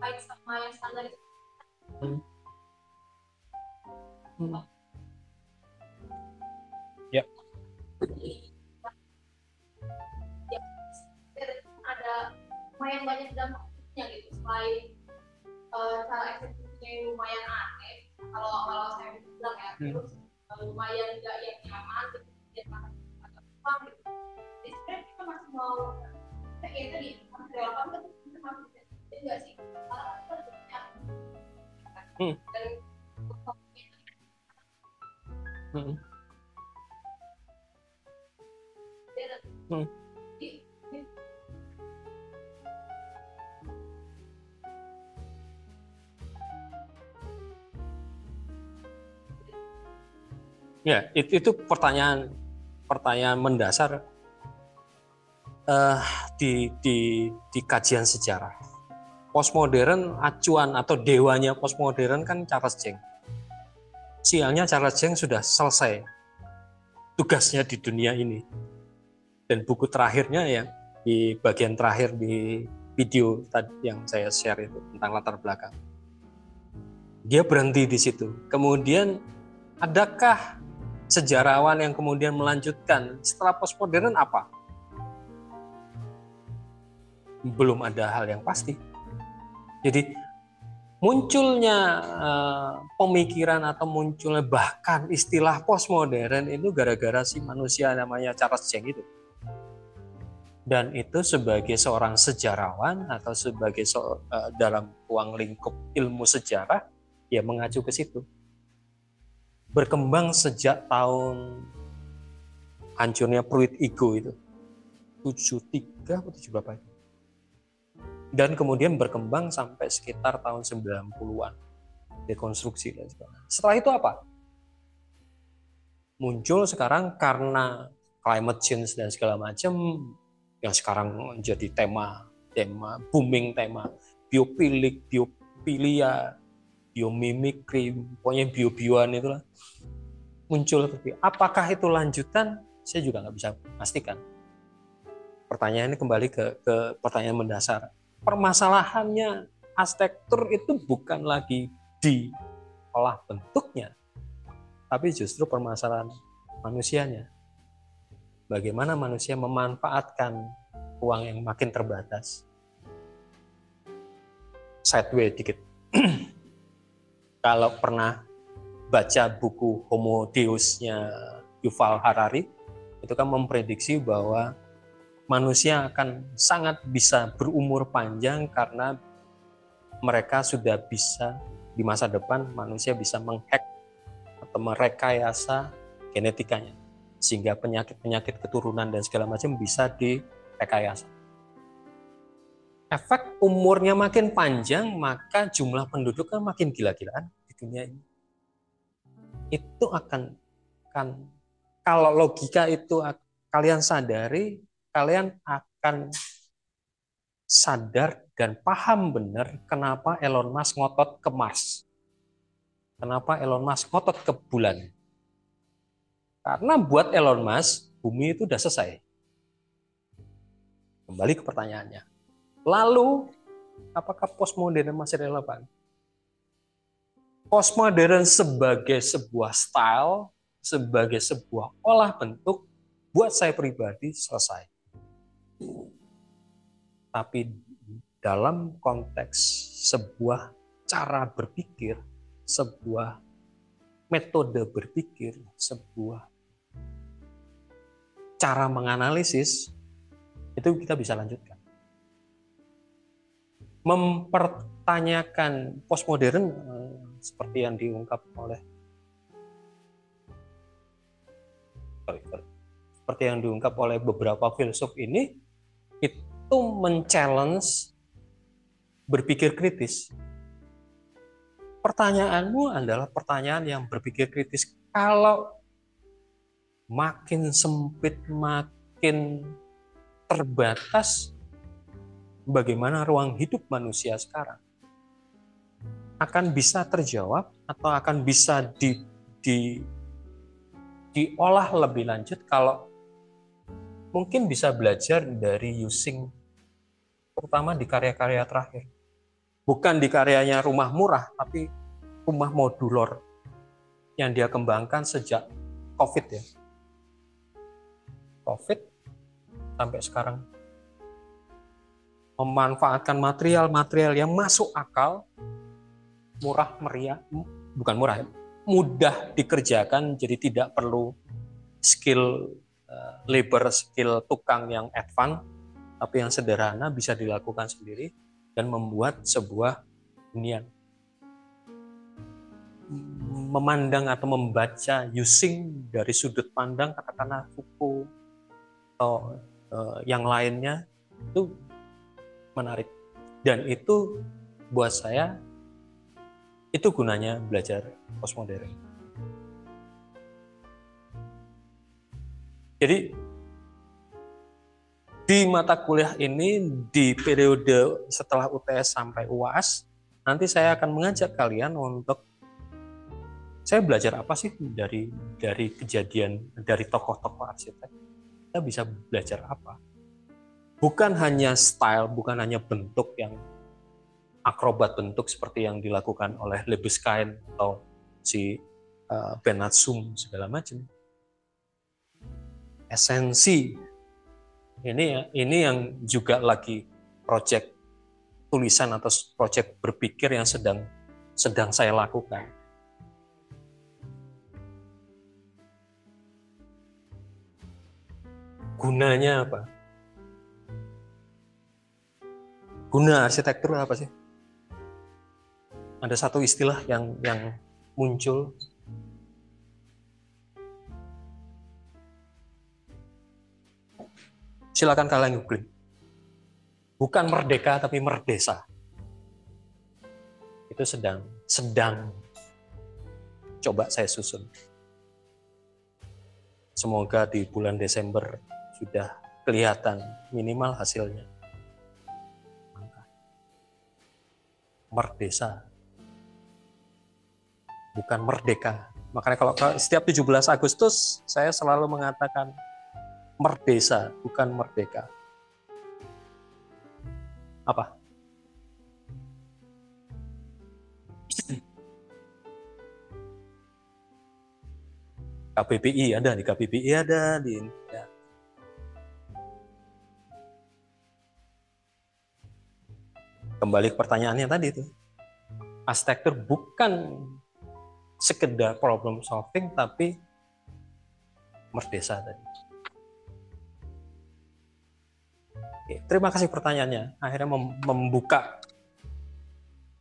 baik sama yang standar itu. Ya. Ada lumayan banyak dampaknya gitu, selain cara eksekusinya lumayan aneh. Kalau saya bilang ya, terus lumayan nggak yang nyaman, kemudian agak kurang gitu. Jadi sebenarnya kita masih mau kayak tadi masih relevan kan kita masih nggak sih? Karena kita punya dan Ya, itu pertanyaan mendasar di kajian sejarah. Postmodern, acuan atau dewanya postmodern kan Charles Cheng. Sialnya Charles Cheng sudah selesai tugasnya di dunia ini. Dan buku terakhirnya ya di bagian terakhir di video tadi yang saya share itu tentang latar belakang. Dia berhenti di situ. Kemudian adakah sejarawan yang kemudian melanjutkan setelah postmodern apa? Belum ada hal yang pasti. Jadi munculnya pemikiran atau munculnya bahkan istilah postmodern itu gara-gara si manusia namanya Charles Cheng itu. Dan itu sebagai seorang sejarawan atau sebagai dalam ruang lingkup ilmu sejarah, ya mengacu ke situ. Berkembang sejak tahun hancurnya Pruit Ego itu 73 atau 7 berapa itu. Dan kemudian berkembang sampai sekitar tahun 90-an. Dekonstruksi dan sebagainya. Setelah itu apa? Muncul sekarang karena climate change dan segala macam yang sekarang menjadi tema booming, tema biofilik, biofilia, biomimikri, pokoknya bio-bioan itulah muncul. Apakah itu lanjutan? Saya juga nggak bisa pastikan. Pertanyaan ini kembali ke pertanyaan mendasar. Permasalahannya arsitektur itu bukan lagi di olah bentuknya, tapi justru permasalahan manusianya. Bagaimana manusia memanfaatkan ruang yang makin terbatas. Sideway dikit. Kalau pernah baca buku Homo Deus-nya Yuval Harari, itu kan memprediksi bahwa manusia akan sangat bisa berumur panjang karena mereka sudah bisa di masa depan manusia bisa menghack atau merekayasa genetikanya sehingga penyakit-penyakit keturunan dan segala macam bisa direkayasa. Efek umurnya makin panjang, maka jumlah penduduk kan makin gila-gilaan di dunia ini. Itu akan kalau logika itu kalian sadari, kalian akan sadar dan paham benar kenapa Elon Musk ngotot ke Mars. Kenapa Elon Musk ngotot ke bulan. Karena buat Elon Musk, bumi itu udah selesai. Kembali ke pertanyaannya. Lalu, apakah postmodern masih relevan? Postmodern sebagai sebuah style, sebagai sebuah olah bentuk, buat saya pribadi selesai. Tapi dalam konteks sebuah cara berpikir, sebuah metode berpikir, sebuah cara menganalisis, itu kita bisa lanjutkan. Mempertanyakan postmodern seperti yang diungkap oleh seperti yang diungkap oleh beberapa filsuf ini, itu men-challenge berpikir kritis. Pertanyaanmu adalah pertanyaan yang berpikir kritis. Kalau makin sempit, makin terbatas, bagaimana ruang hidup manusia sekarang? Akan bisa terjawab atau akan bisa diolah lebih lanjut kalau mungkin bisa belajar dari using, terutama di karya-karya terakhir. Bukan di karyanya Rumah Murah, tapi rumah modulor yang dia kembangkan sejak COVID ya. COVID sampai sekarang. Memanfaatkan material-material yang masuk akal, murah meriah, bukan murah ya, mudah dikerjakan, jadi tidak perlu skill labor, skill tukang yang advance, tapi yang sederhana bisa dilakukan sendiri dan membuat sebuah hunian. Memandang atau membaca using dari sudut pandang katakanlah Foucault atau yang lainnya itu menarik, dan itu buat saya itu gunanya belajar postmodern. Jadi di mata kuliah ini di periode setelah UTS sampai UAS, nanti saya akan mengajak kalian untuk saya belajar apa sih dari kejadian, dari tokoh-tokoh arsitek. Kita bisa belajar apa? Bukan hanya style, bukan hanya bentuk yang akrobat bentuk seperti yang dilakukan oleh Libeskind atau si Bernard Sum segala macam. Esensi ini yang juga lagi proyek tulisan atau proyek berpikir yang sedang saya lakukan. Gunanya apa? Guna arsitektur apa sih? ada satu istilah yang muncul, silakan kalian googling. Bukan merdeka tapi merdesa. Itu sedang coba saya susun. Semoga di bulan Desember sudah kelihatan minimal hasilnya. Merdesa, bukan merdeka. Makanya kalau setiap 17 Agustus saya selalu mengatakan merdesa, bukan merdeka. Apa? KBBI ada, di KBBI ada, di ya. Kembali ke pertanyaannya tadi itu. Arsitektur bukan sekedar problem solving, tapi merdesa tadi. Oke, terima kasih pertanyaannya. Akhirnya membuka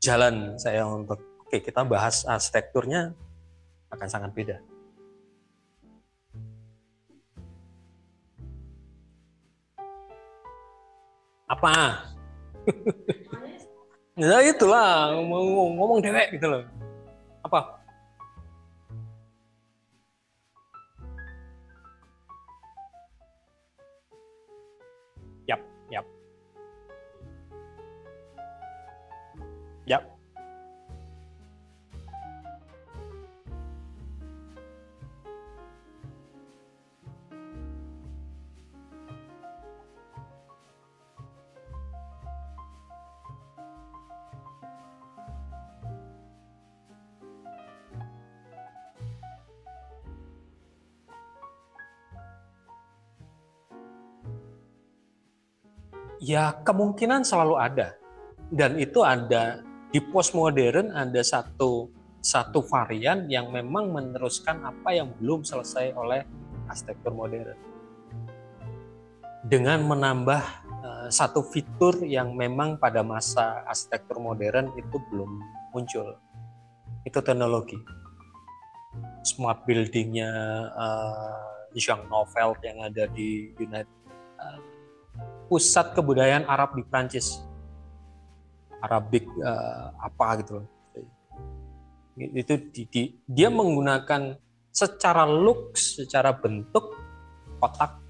jalan saya untuk kita bahas arsitekturnya akan sangat beda. Apa? Ya itulah, ngomong dewek gitu loh. Apa? Yap. Ya kemungkinan selalu ada, dan itu ada di postmodern, ada satu varian yang memang meneruskan apa yang belum selesai oleh arsitektur modern dengan menambah satu fitur yang memang pada masa arsitektur modern itu belum muncul. Itu teknologi smart buildingnya Jean Nouvel yang ada di pusat kebudayaan Arab di Prancis, Arabic apa gitu loh. Itu dia menggunakan secara look, secara bentuk kotak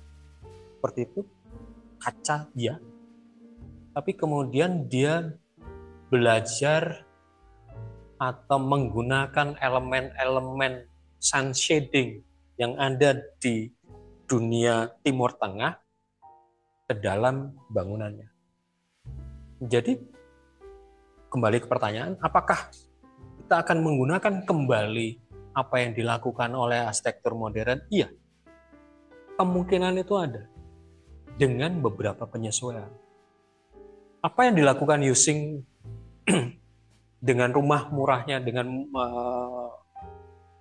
seperti itu, kaca dia, tapi kemudian dia belajar atau menggunakan elemen-elemen sun shading yang ada di dunia Timur Tengah ke dalam bangunannya. Jadi kembali ke pertanyaan, apakah kita akan menggunakan kembali apa yang dilakukan oleh arsitektur modern? Iya, kemungkinan itu ada dengan beberapa penyesuaian. Apa yang dilakukan Using dengan rumah murahnya, dengan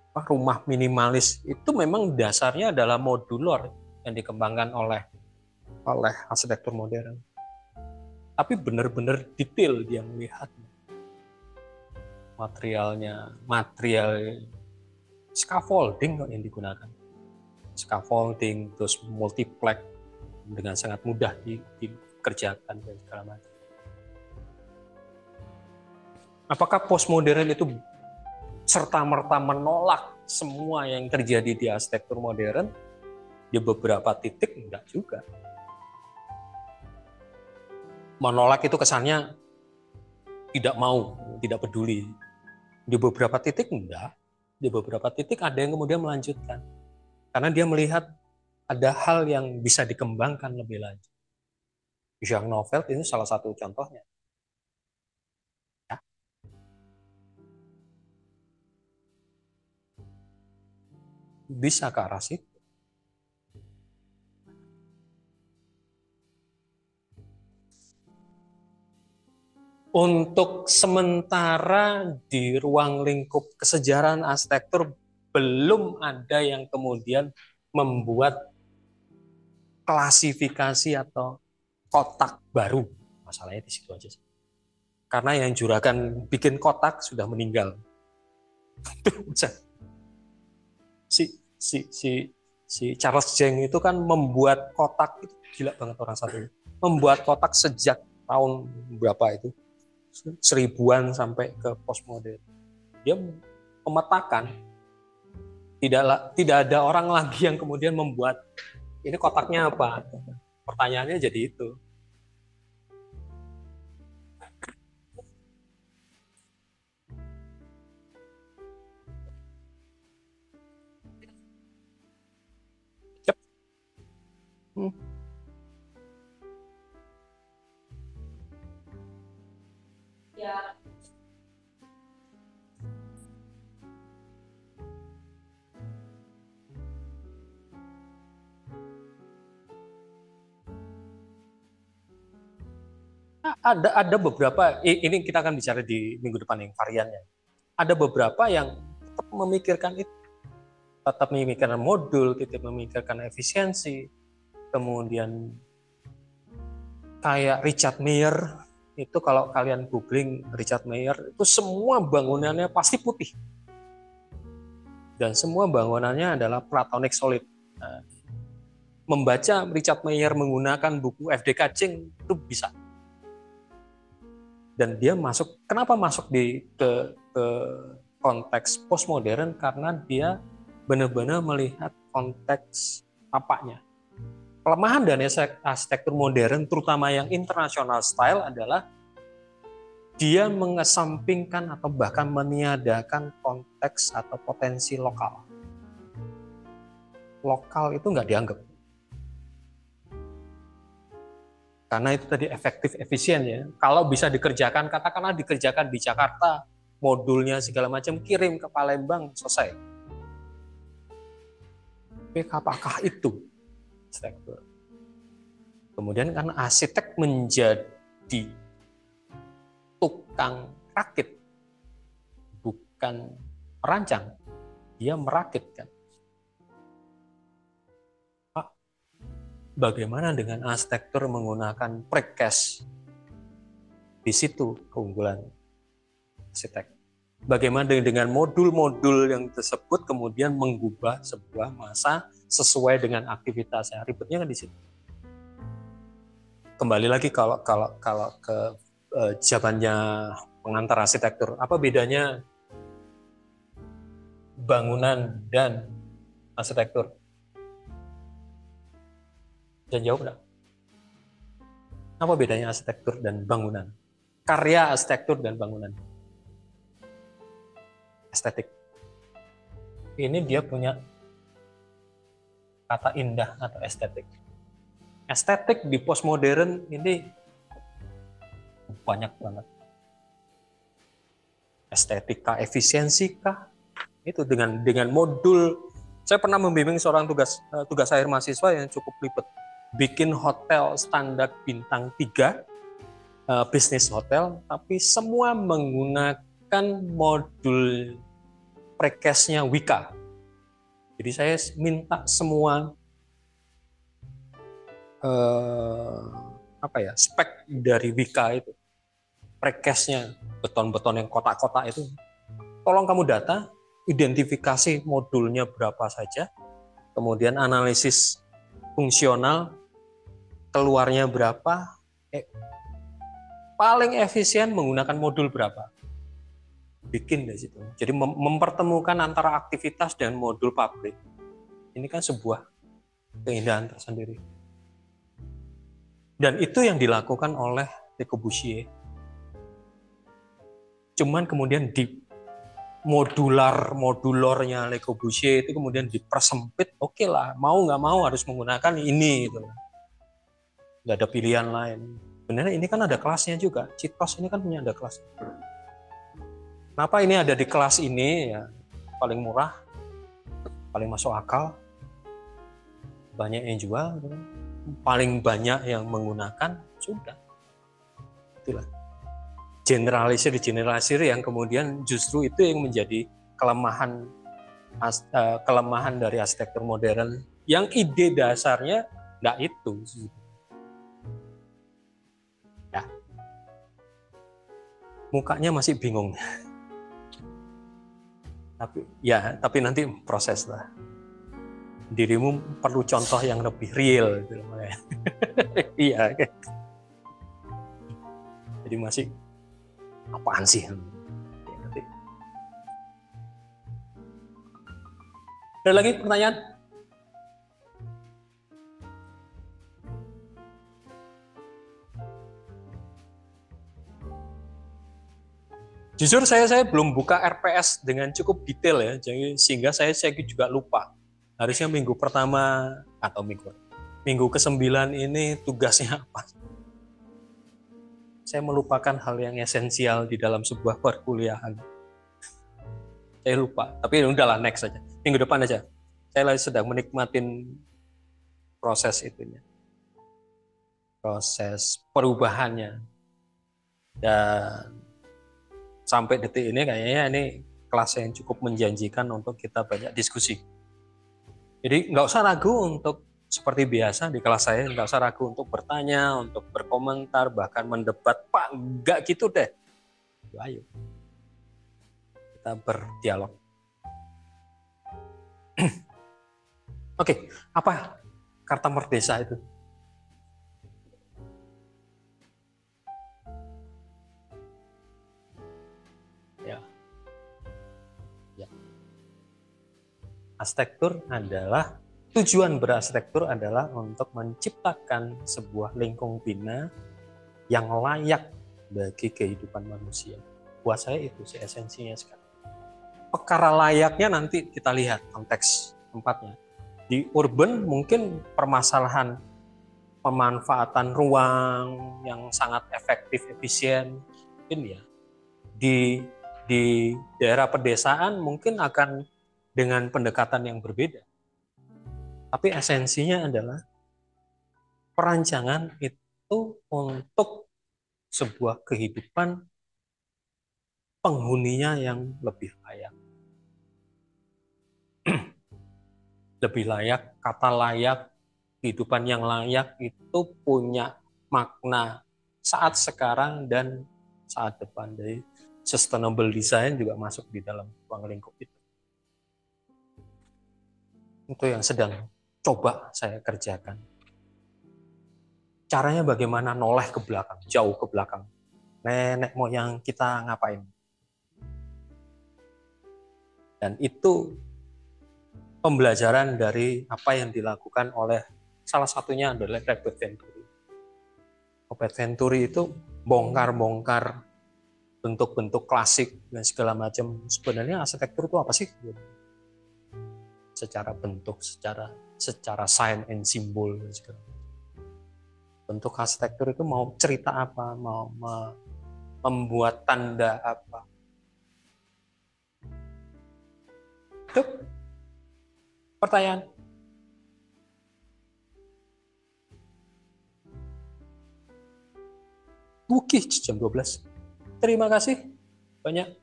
rumah minimalis, itu memang dasarnya adalah modular yang dikembangkan oleh arsitektur modern. Tapi benar-benar detail dia melihat material scaffolding yang digunakan, scaffolding terus multiplex dengan sangat mudah dikerjakan dan segala macam. Apakah postmodern itu serta-merta menolak semua yang terjadi di arsitektur modern? Di beberapa titik enggak juga. Menolak itu kesannya tidak mau, tidak peduli. Di beberapa titik enggak. Di beberapa titik ada yang kemudian melanjutkan. Karena dia melihat ada hal yang bisa dikembangkan lebih lanjut. Jean Nouvel ini salah satu contohnya. Ya. Bisa ke arah situ. Untuk sementara di ruang lingkup kesejarah arsitektur belum ada yang kemudian membuat klasifikasi atau kotak baru. Masalahnya di situ aja. Karena yang juragan bikin kotak sudah meninggal. Si Charles Cheng itu kan membuat kotak itu gila banget orang satu. Membuat kotak sejak tahun berapa itu? 1000-an sampai ke postmodern. Dia memetakan, tidak ada orang lagi yang kemudian membuat ini kotaknya apa. Pertanyaannya jadi itu. Ya. Ada beberapa, ini kita akan bicara di minggu depan yang variannya. Ada beberapa yang tetap memikirkan itu, tetap memikirkan modul, tetap memikirkan efisiensi. Kemudian kayak Richard Meier itu, kalau kalian googling Richard Meier itu semua bangunannya pasti putih dan semua bangunannya adalah Platonic solid. Nah, membaca Richard Meier menggunakan buku FDK Ching itu bisa. Dan dia masuk, kenapa masuk ke konteks postmodern? Karena dia benar-benar melihat konteks apanya. Kelemahan dari arsitektur modern, terutama yang international style, adalah dia mengesampingkan atau bahkan meniadakan konteks atau potensi lokal. Lokal itu nggak dianggap. Karena itu tadi efektif, efisien ya. Kalau bisa dikerjakan, katakanlah dikerjakan di Jakarta, modulnya segala macam, kirim ke Palembang, selesai. Tapi apakah itu arsitektur? Kemudian karena arsitek menjadi tukang rakit, bukan perancang, dia merakit kan. Bagaimana dengan arsitektur menggunakan precast? Di situ keunggulan arsitek. Bagaimana dengan modul-modul yang tersebut kemudian mengubah sebuah masa sesuai dengan aktivitasnya? Ribetnya kan di situ. Kembali lagi kalau ke zamannya pengantar arsitektur, apa bedanya bangunan dan arsitektur? Jangan jawab enggak? Apa bedanya arsitektur dan bangunan? Karya arsitektur dan bangunan. Estetik. Ini dia punya kata indah atau estetik. Estetik di postmodern ini banyak banget. Estetika, efisiensi kah? Itu dengan modul. Saya pernah membimbing seorang tugas akhir mahasiswa yang cukup ribet. Bikin hotel standar bintang 3, bisnis hotel, tapi semua menggunakan modul precast-nya Wika. Jadi saya minta semua spek dari Wika itu, precast-nya, beton-beton yang kotak-kotak itu, tolong kamu data, identifikasi modulnya berapa saja, kemudian analisis fungsional, keluarnya berapa, paling efisien menggunakan modul berapa, bikin dari situ. Jadi mempertemukan antara aktivitas dan modul pabrik. Ini kan sebuah keindahan tersendiri. Dan itu yang dilakukan oleh Le Corbusier. Cuman kemudian di modulornya Le Corbusier itu kemudian dipersempit, oke lah, mau nggak mau harus menggunakan ini gitu. Nggak ada pilihan lain. Sebenarnya ini kan ada kelasnya juga. Citos ini kan punya ada kelas. Kenapa ini ada di kelas ini? Ya, paling murah, paling masuk akal, banyak yang jual, paling banyak yang menggunakan, sudah. Itulah. Generalisir yang kemudian justru itu yang menjadi kelemahan dari arsitektur modern, yang ide dasarnya nggak itu. Ya. mukanya masih bingung. Tapi nanti proses lah. Dirimu perlu contoh yang lebih real gitu. Iya. Jadi masih apaan sih? Nanti. Ada lagi pertanyaan? Jujur saya belum buka RPS dengan cukup detail ya, jadi sehingga saya juga lupa. Harusnya minggu pertama atau minggu ke-9 ini tugasnya apa? Saya melupakan hal yang esensial di dalam sebuah perkuliahan. Saya lupa, tapi udahlah next saja. Minggu depan aja. Saya lagi sedang menikmatin proses itunya. Proses perubahannya. Dan sampai detik ini kayaknya ini kelas yang cukup menjanjikan untuk kita banyak diskusi. Jadi nggak usah ragu untuk seperti biasa di kelas saya, nggak usah ragu untuk bertanya, untuk berkomentar, bahkan mendebat. Pak, nggak gitu deh. Ayo, kita berdialog. Oke, apa Karta Merdesa itu? Tujuan berarsitektur adalah untuk menciptakan sebuah lingkungan bina yang layak bagi kehidupan manusia. Buat saya itu sih esensinya sekarang. Perkara layaknya nanti kita lihat konteks tempatnya. Di urban mungkin permasalahan pemanfaatan ruang yang sangat efektif, efisien, mungkin ya. Di daerah pedesaan mungkin akan dengan pendekatan yang berbeda. Tapi esensinya adalah perancangan itu untuk sebuah kehidupan penghuninya yang lebih layak. Lebih layak, kata layak, kehidupan yang layak itu punya makna saat sekarang dan saat depan. Jadi sustainable design juga masuk di dalam ruang lingkup itu. Itu yang sedang coba saya kerjakan. Caranya bagaimana noleh ke belakang, jauh ke belakang. Nenek moyang kita ngapain. Dan itu pembelajaran dari apa yang dilakukan oleh salah satunya adalah Robert Venturi. Robert Venturi itu bongkar-bongkar bentuk-bentuk klasik dan segala macam. Sebenarnya arsitektur itu apa sih? Secara bentuk, secara sign and symbol dan segala macam. Bentuk arsitektur itu mau cerita apa, mau membuat tanda apa. Itu pertanyaan. Wukih jam 12. Terima kasih banyak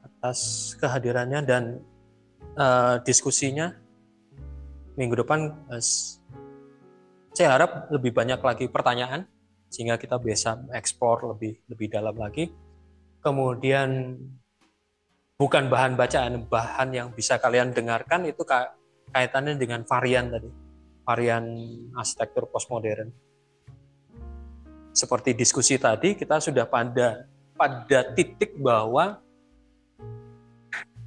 atas kehadirannya dan diskusinya. Minggu depan saya harap lebih banyak lagi pertanyaan sehingga kita bisa eksplor lebih dalam lagi. Kemudian bukan bahan bacaan, bahan yang bisa kalian dengarkan itu kaitannya dengan varian tadi, varian arsitektur postmodern. Seperti diskusi tadi, kita sudah pada titik bahwa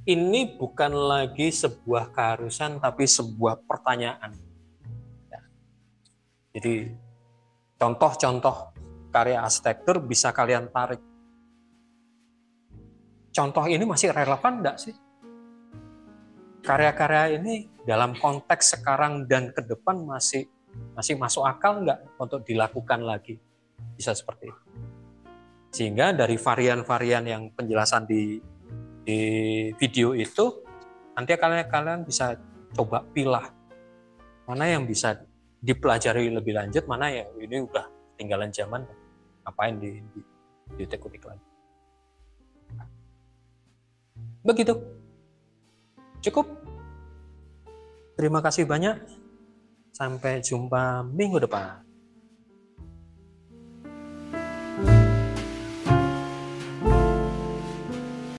ini bukan lagi sebuah keharusan, tapi sebuah pertanyaan. Ya. Jadi contoh-contoh karya arsitektur bisa kalian tarik. Contoh ini masih relevan enggak sih? Karya-karya ini dalam konteks sekarang dan ke depan masih masuk akal enggak untuk dilakukan lagi? Bisa seperti itu. Sehingga dari varian-varian yang penjelasan di video itu, nanti kalian bisa coba pilah mana yang bisa dipelajari lebih lanjut, mana ya ini udah tinggalan zaman, ngapain diutik-utik lagi. Begitu. Cukup. Terima kasih banyak. Sampai jumpa minggu depan.